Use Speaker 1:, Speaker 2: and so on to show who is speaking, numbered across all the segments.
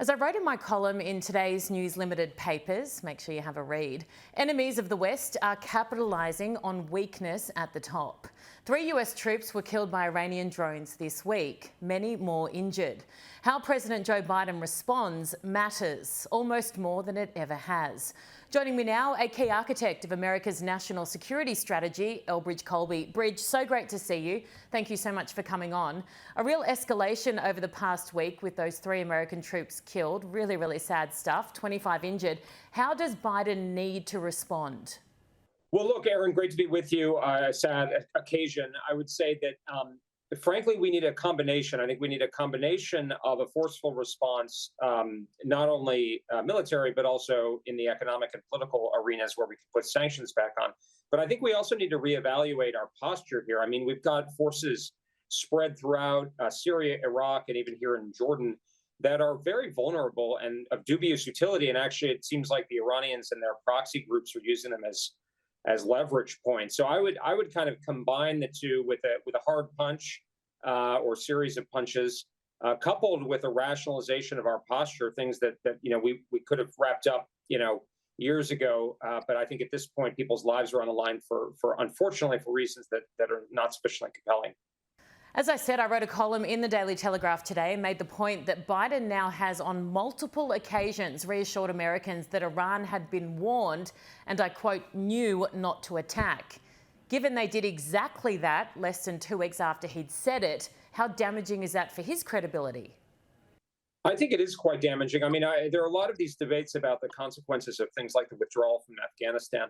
Speaker 1: As I wrote in my column in today's News Limited papers, make sure you have a read, enemies of the West are capitalising on weakness at the top. 3 US troops were killed by Iranian drones this week, many more injured. How President Joe Biden responds matters almost more than it ever has. Joining me now, a key architect of America's national security strategy, Elbridge Colby. Bridge, so great to see you. Thank you so much for coming on. A real escalation over the past week with those 3 American troops killed. Really, really sad stuff. 25 injured. How does Biden need to respond?
Speaker 2: Well, look, Erin, great to be with you. A sad occasion. I would say that, frankly, we need a combination. I think we need a combination of a forceful response, not only military, but also in the economic and political arenas where we can put sanctions back on. But I think we also need to reevaluate our posture here. I mean, we've got forces spread throughout Syria, Iraq, and even here in Jordan that are very vulnerable and of dubious utility. And actually, it seems like the Iranians and their proxy groups are using them as leverage points. So I would kind of combine the two with a hard punch or series of punches, coupled with a rationalization of our posture, things that we could have wrapped up years ago. But I think at this point, people's lives are on the line for unfortunately for reasons that are not sufficiently compelling.
Speaker 1: As I said, I wrote a column in the Daily Telegraph today and made the point that Biden now has on multiple occasions reassured Americans that Iran had been warned and, I quote, knew not to attack. Given they did exactly that less than 2 weeks after he'd said it, how damaging is that for his credibility?
Speaker 2: I think it is quite damaging. I mean, there are a lot of these debates about the consequences of things like the withdrawal from Afghanistan,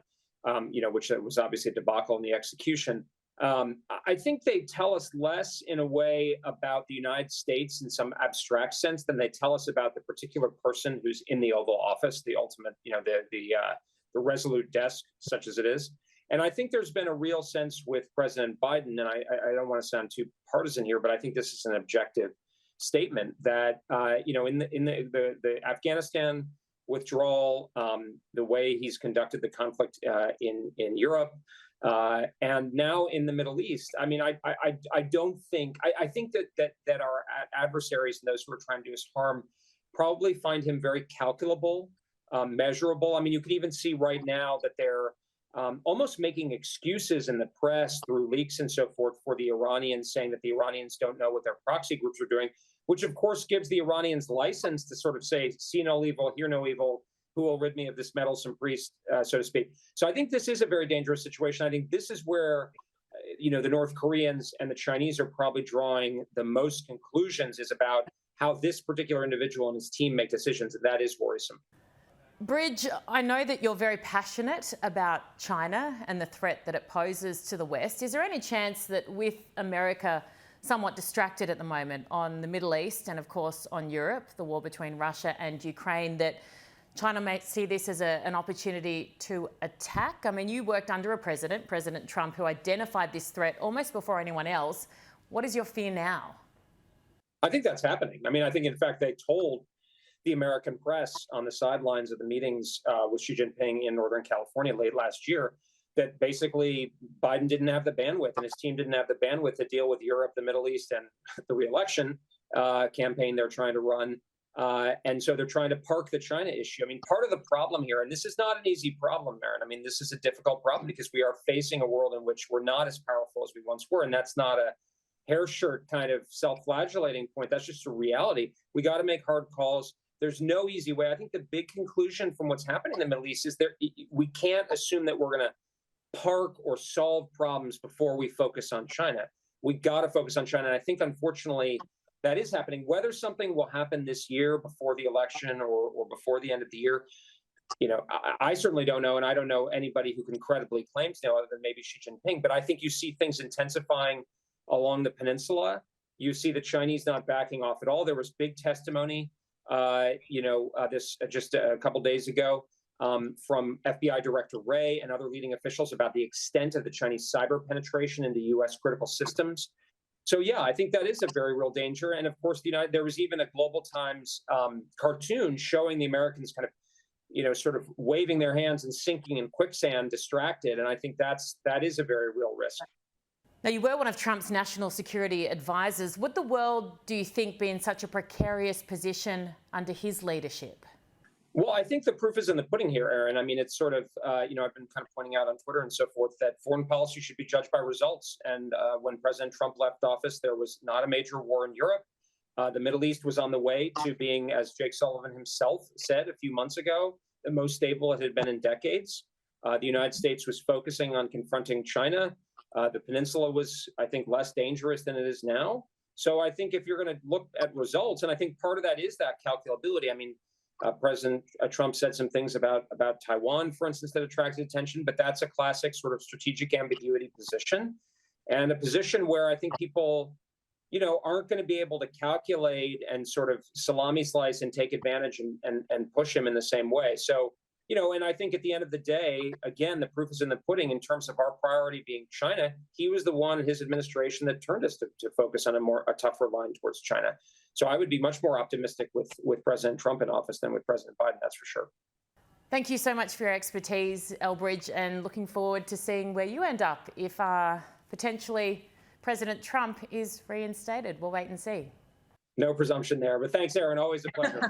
Speaker 2: which was obviously a debacle in the execution. I think they tell us less in a way about the United States in some abstract sense than they tell us about the particular person who's in the Oval Office, the ultimate, the resolute desk, such as it is. And I think there's been a real sense with President Biden, and I don't want to sound too partisan here, but I think this is an objective statement that, in the Afghanistan withdrawal, the way he's conducted the conflict in Europe, and now in the Middle East. I mean, I don't think I think that our adversaries and those who are trying to do us harm probably find him very calculable, measurable. I mean, you can even see right now that they're almost making excuses in the press through leaks and so forth for the Iranians, saying that the Iranians don't know what their proxy groups are doing, which of course gives the Iranians license to sort of say, see no evil, hear no evil. Who will rid me of this meddlesome priest, so to speak. So I think this is a very dangerous situation. I think this is where, the North Koreans and the Chinese are probably drawing the most conclusions is about how this particular individual and his team make decisions. And that is worrisome.
Speaker 1: Bridge, I know that you're very passionate about China and the threat that it poses to the West. Is there any chance that with America somewhat distracted at the moment on the Middle East and, of course, on Europe, the war between Russia and Ukraine, that China may see this as an opportunity to attack? I mean, you worked under a president, President Trump, who identified this threat almost before anyone else. What is your fear now?
Speaker 2: I think that's happening. I mean, I think, in fact, they told the American press on the sidelines of the meetings with Xi Jinping in Northern California late last year that basically Biden didn't have the bandwidth and his team didn't have the bandwidth to deal with Europe, the Middle East, and the re-election campaign they're trying to run. And so they're trying to park the China issue. I mean, part of the problem here, and this is not an easy problem, Erin. I mean, this is a difficult problem because we are facing a world in which we're not as powerful as we once were. And that's not a hair shirt kind of self-flagellating point. That's just a reality. We got to make hard calls. There's no easy way. I think the big conclusion from what's happening in the Middle East is we can't assume that we're going to park or solve problems before we focus on China. We got to focus on China. And I think, unfortunately, that is happening. Whether something will happen this year before the election or before the end of the year, I certainly don't know. And I don't know anybody who can credibly claim to know other than maybe Xi Jinping. But I think you see things intensifying along the peninsula. You see the Chinese not backing off at all. There was big testimony, this just a couple days ago from FBI Director Wray and other leading officials about the extent of the Chinese cyber penetration into U.S. critical systems. So, yeah, I think that is a very real danger. And of course, there was even a Global Times cartoon showing the Americans kind of, sort of waving their hands and sinking in quicksand, distracted. And I think that is a very real risk.
Speaker 1: Now, you were one of Trump's national security advisors. Would the world, do you think, be in such a precarious position under his leadership?
Speaker 2: Well, I think the proof is in the pudding here, Erin. I mean, it's sort of, I've been kind of pointing out on Twitter and so forth that foreign policy should be judged by results. And when President Trump left office, there was not a major war in Europe. The Middle East was on the way to being, as Jake Sullivan himself said a few months ago, the most stable it had been in decades. The United States was focusing on confronting China. The peninsula was, I think, less dangerous than it is now. So I think if you're going to look at results, and I think part of that is that calculability. I mean, President Trump said some things about Taiwan, for instance, that attracted attention, but that's a classic sort of strategic ambiguity position, and a position where I think people, aren't going to be able to calculate and sort of salami slice and take advantage and push him in the same way. So, and I think at the end of the day, again, the proof is in the pudding in terms of our priority being China. He was the one in his administration that turned us to focus on a tougher line towards China. So I would be much more optimistic with President Trump in office than with President Biden, that's for sure.
Speaker 1: Thank you so much for your expertise, Elbridge, and looking forward to seeing where you end up if potentially President Trump is reinstated. We'll wait and see.
Speaker 2: No presumption there, but thanks, Erin. Always a pleasure.